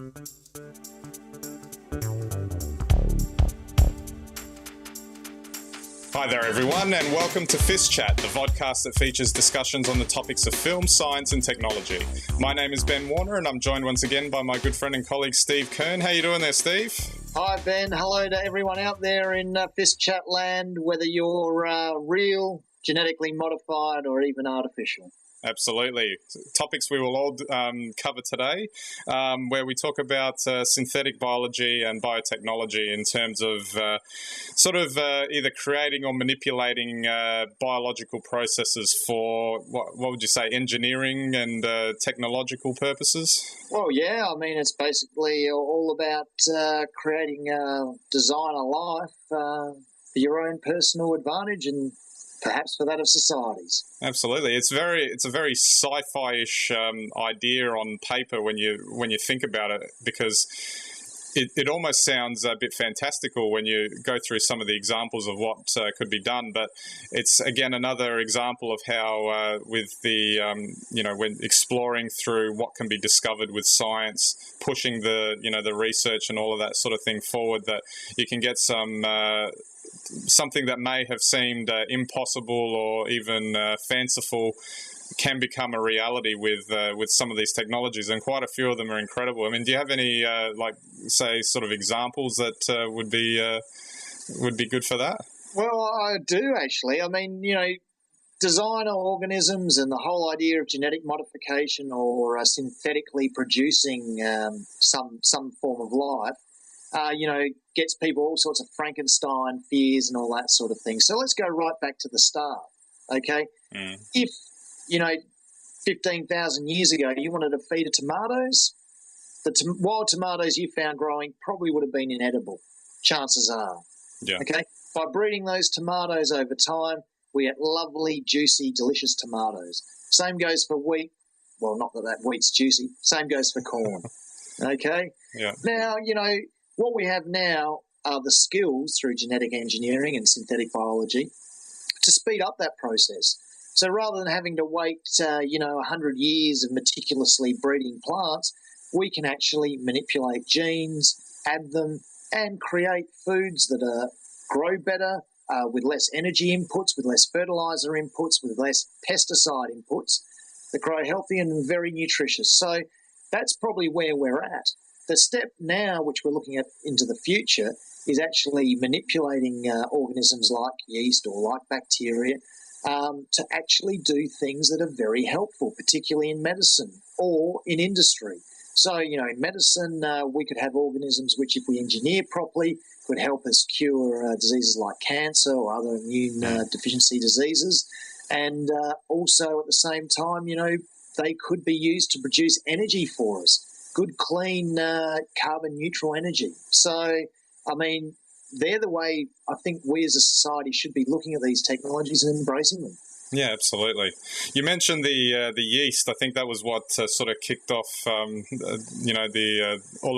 Hi there everyone, and welcome to FiST Chat, the vodcast that features discussions on the topics of film, science and technology. My name is Ben Warner and I'm joined once again by my good friend and colleague Steve Kern. How you doing there, Steve? Hi Ben, hello to everyone out there in FiST Chat land, whether you're real, genetically modified or even artificial. Absolutely. Topics we will all cover today, where we talk about synthetic biology and biotechnology in terms of either creating or manipulating biological processes for, what would you say, engineering and technological purposes? Well, yeah, I mean, it's basically all about creating a designer life for your own personal advantage and perhaps for that of societies. Absolutely, it's a very sci-fi-ish idea on paper when you think about it, because it almost sounds a bit fantastical when you go through some of the examples of what could be done. But it's again another example of how with the when exploring through what can be discovered with science, pushing the research and all of that sort of thing forward, that you can get something that may have seemed impossible or even fanciful can become a reality with some of these technologies, and quite a few of them are incredible. I mean, do you have any sort of examples that would be good for that? Well, I do actually. I mean, designer organisms and the whole idea of genetic modification or synthetically producing some form of life. Gets people all sorts of Frankenstein fears and all that sort of thing. So let's go right back to the start, okay? If, 15,000 years ago you wanted to feed it tomatoes, the wild tomatoes you found growing probably would have been inedible, chances are, okay? By breeding those tomatoes over time, we get lovely, juicy, delicious tomatoes. Same goes for wheat. Well, not that wheat's juicy. Same goes for corn, okay? Yeah. Now, what we have now are the skills through genetic engineering and synthetic biology to speed up that process. So rather than having to wait, 100 years of meticulously breeding plants, we can actually manipulate genes, add them, and create foods that grow better with less energy inputs, with less fertilizer inputs, with less pesticide inputs, that grow healthy and very nutritious. So that's probably where we're at. The step now, which we're looking at into the future, is actually manipulating organisms like yeast or like bacteria to actually do things that are very helpful, particularly in medicine or in industry. So, in medicine, we could have organisms which, if we engineer properly, could help us cure diseases like cancer or other immune deficiency diseases. And also at the same time, they could be used to produce energy for us. Good, clean, carbon-neutral energy. So, I mean, they're the way I think we as a society should be looking at these technologies and embracing them. Yeah, absolutely. You mentioned the yeast. I think that was what sort of kicked off, all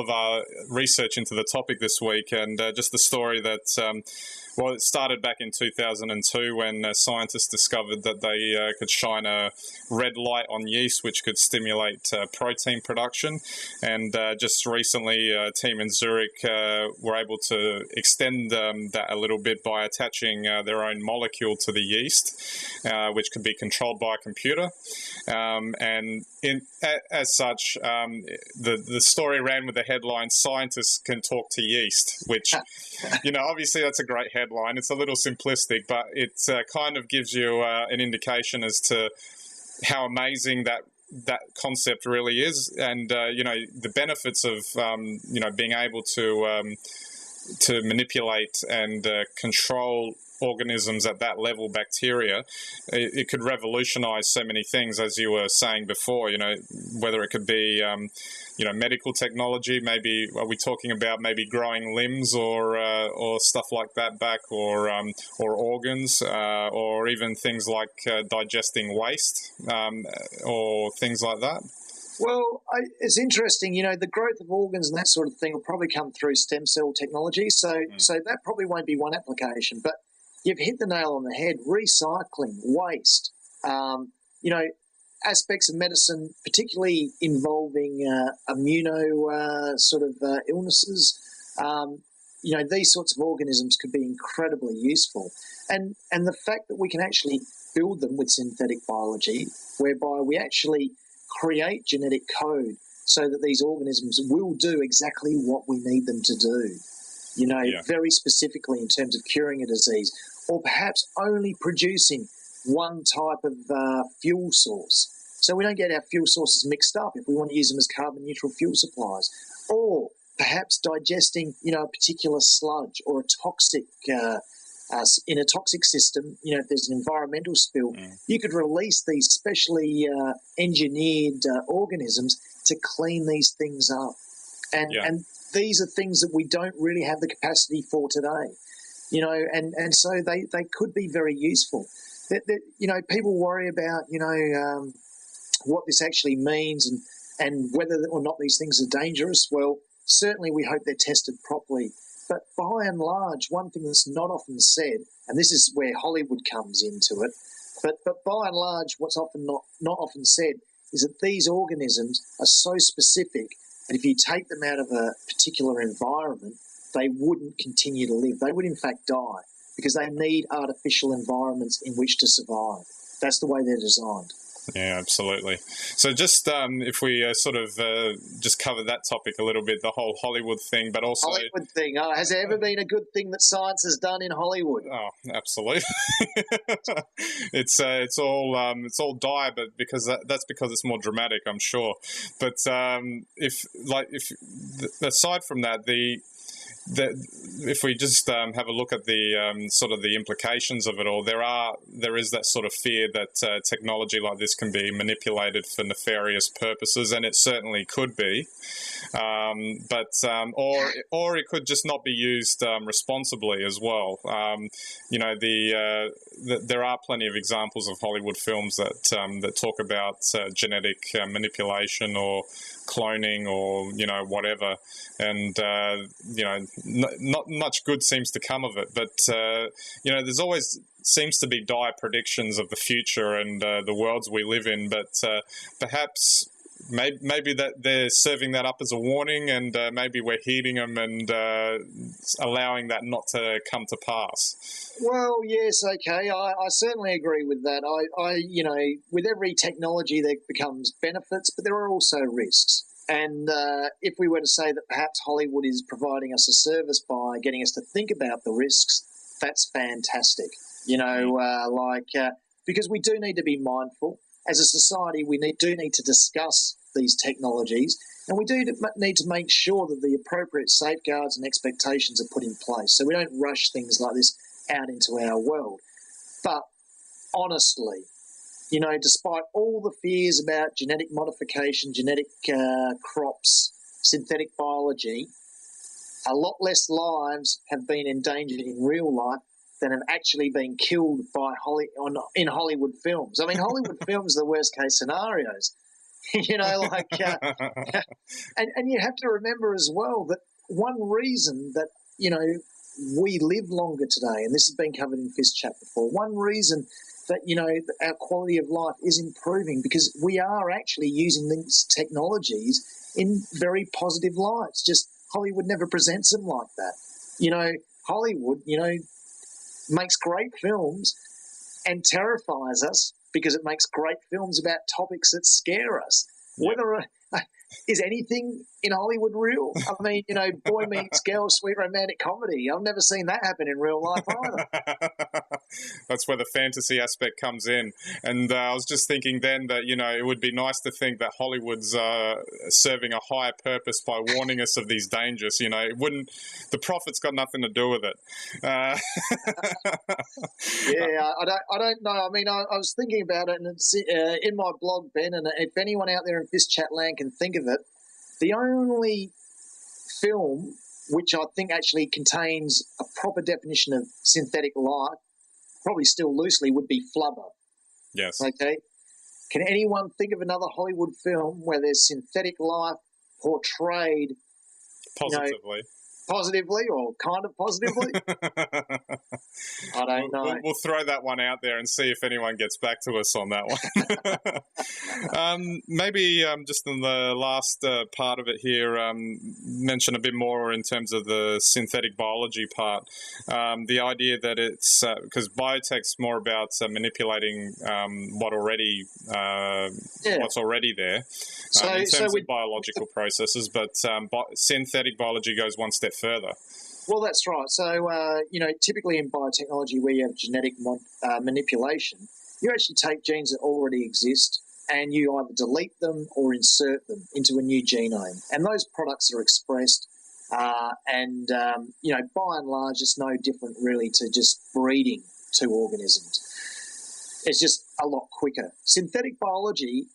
of our research into the topic this week, and just the story that. It started back in 2002 when scientists discovered that they could shine a red light on yeast, which could stimulate protein production. And just recently, a team in Zurich were able to extend that a little bit by attaching their own molecule to the yeast, which could be controlled by a computer. As such, the story ran with the headline, "Scientists can talk to yeast," which, obviously that's a great headline. It's a little simplistic, but it kind of gives you an indication as to how amazing that concept really is, and the benefits of being able to manipulate and control organisms at that level, bacteria. It could revolutionize so many things, as you were saying before, whether it could be medical technology. Maybe are we talking about maybe growing limbs or stuff like that back, or organs, or even things like digesting waste, or things like that? Well, it's interesting, the growth of organs and that sort of thing will probably come through stem cell technology. So that probably won't be one application, but you've hit the nail on the head. Recycling, waste, aspects of medicine, particularly involving illnesses, these sorts of organisms could be incredibly useful. And the fact that we can actually build them with synthetic biology, whereby we actually create genetic code so that these organisms will do exactly what we need them to do, very specifically in terms of curing a disease, or perhaps only producing one type of fuel source. So we don't get our fuel sources mixed up if we want to use them as carbon neutral fuel supplies, or perhaps digesting, a particular sludge or a toxic in a toxic system. If there's an environmental spill, you could release these specially engineered organisms to clean these things up. And these are things that we don't really have the capacity for today, and so they could be very useful. People worry about, what this actually means and whether or not these things are dangerous. Well, certainly we hope they're tested properly. But by and large, one thing that's not often said, and this is where Hollywood comes into it, but by and large, what's often not often said is that these organisms are so specific, and if you take them out of a particular environment, they wouldn't continue to live. They would, in fact, die because they need artificial environments in which to survive. That's the way they're designed. Yeah, absolutely. So just if we just cover that topic a little bit, the whole Hollywood thing, but also... Hollywood thing. Oh, has there ever been a good thing that science has done in Hollywood? Oh, absolutely. It's all dire, but that's because it's more dramatic, I'm sure. But if aside from that, if we just have a look at the the implications of it all, there is that sort of fear that technology like this can be manipulated for nefarious purposes, and it certainly could be, or it could just not be used responsibly as well. There are plenty of examples of Hollywood films that talk about genetic manipulation or cloning or whatever, and not much good seems to come of it. But there's always seems to be dire predictions of the future and the worlds we live in. But perhaps maybe that they're serving that up as a warning, and maybe we're heeding them and allowing that not to come to pass. Well, yes, okay, I certainly agree with that. I with every technology there becomes benefits, but there are also risks. And if we were to say that perhaps Hollywood is providing us a service by getting us to think about the risks, that's fantastic. Because we do need to be mindful. As a society, we do need to discuss these technologies, and we do need to make sure that the appropriate safeguards and expectations are put in place so we don't rush things like this out into our world. But honestly, despite all the fears about genetic modification, genetic crops, synthetic biology, a lot less lives have been endangered in real life than have actually been killed in Hollywood films. I mean, Hollywood films are the worst case scenarios. And you have to remember as well that one reason that, we live longer today, and this has been covered in FiST chat before, one reason that, our quality of life is improving because we are actually using these technologies in very positive lights. Just Hollywood never presents them like that. Hollywood, makes great films and terrifies us because it makes great films about topics that scare us. Whether is anything in Hollywood real? I mean, boy meets girl, sweet romantic comedy. I've never seen that happen in real life either. That's where the fantasy aspect comes in. And I was just thinking then that, it would be nice to think that Hollywood's serving a higher purpose by warning us of these dangers. The profit's got nothing to do with it. Yeah, I don't know. I mean, I was thinking about it, and it's in my blog, Ben, and if anyone out there in FiST chat land can think of it, the only film which I think actually contains a proper definition of synthetic life, probably still loosely, would be Flubber. Yes. Okay. Can anyone think of another Hollywood film where there's synthetic life portrayed positively? Positively or kind of positively? I don't know. We'll throw that one out there and see if anyone gets back to us on that one. Maybe just in the last part of it here, mention a bit more in terms of the synthetic biology part. The idea that it's because biotech's more about manipulating what's already there in terms of biological processes, but synthetic biology goes one step further. Well, that's right. So, typically in biotechnology where you have genetic manipulation, you actually take genes that already exist and you either delete them or insert them into a new genome. And those products are expressed by and large, it's no different really to just breeding two organisms. It's just a lot quicker. Synthetic biology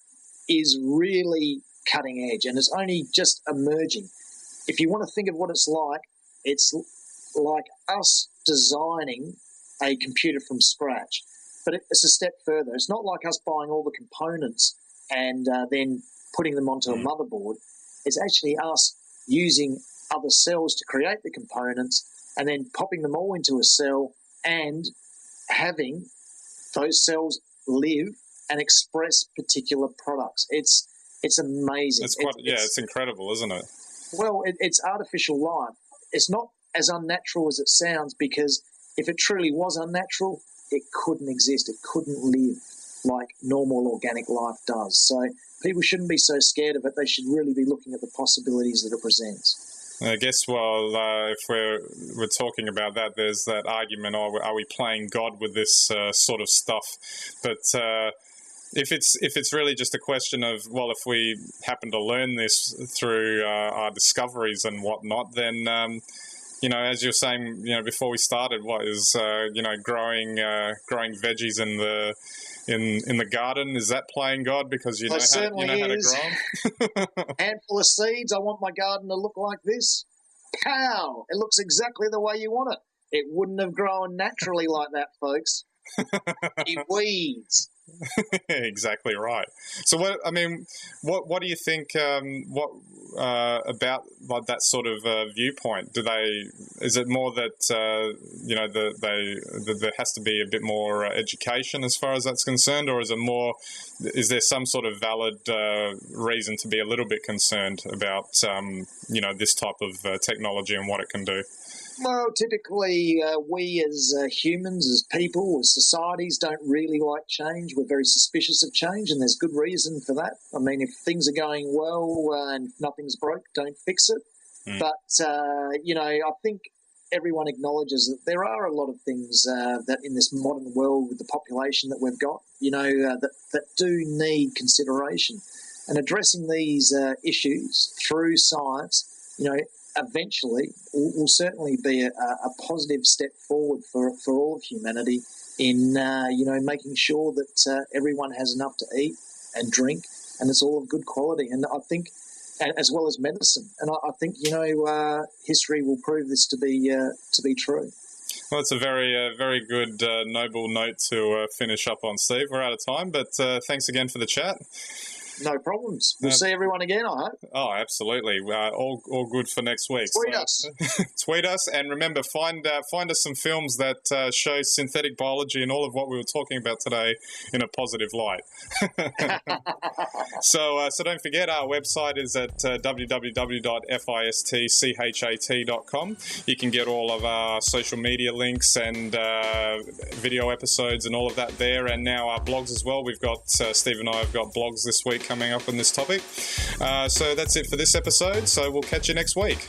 is really cutting edge and it's only just emerging. If you want to think of what it's like us designing a computer from scratch, but it's a step further. It's not like us buying all the components and then putting them onto a motherboard. It's actually us using other cells to create the components and then popping them all into a cell and having those cells live and express particular products. It's amazing. It's incredible, isn't it? Well, it's artificial life. It's not as unnatural as it sounds, because if it truly was unnatural, it couldn't exist. It couldn't live like normal organic life does. So people shouldn't be so scared of it. They should really be looking at the possibilities that it presents. I guess, if we're talking about that, there's that argument, are we playing God with this sort of stuff? But if it's really just a question of, well, if we happen to learn this through our discoveries and whatnot, then as you're saying, before we started, what is growing veggies in the garden, is that playing God because you know how to grow them? Handful of seeds. I want my garden to look like this. Pow! It looks exactly the way you want it. It wouldn't have grown naturally like that, folks. It weeds. Exactly right. So what do you think? About like that sort of viewpoint? Is it more that there has to be a bit more education as far as that's concerned, or is it more? Is there some sort of valid reason to be a little bit concerned about this type of technology and what it can do? Well, typically we as humans, as people, as societies don't really like change. We're very suspicious of change, and there's good reason for that. I mean, if things are going well and nothing's broke, don't fix it. But, I think everyone acknowledges that there are a lot of things that in this modern world with the population that we've got, that do need consideration. And addressing these issues through science, eventually will certainly be a positive step forward for all of humanity in, making sure that everyone has enough to eat and drink, and it's all of good quality. And I think, as well as medicine, and I think, history will prove this to be true. Well, it's a very good, noble note to finish up on, Steve. We're out of time, but thanks again for the chat. No problems. We'll see everyone again, I hope. Oh, absolutely. All good for next week. Tweet us. Tweet us, and remember, find us some films that show synthetic biology and all of what we were talking about today in a positive light. So don't forget, our website is at www.fistchat.com. You can get all of our social media links and video episodes and all of that there, and now our blogs as well. We've got Steve and I have got blogs this week coming up on this topic. So that's it for this episode. So we'll catch you next week.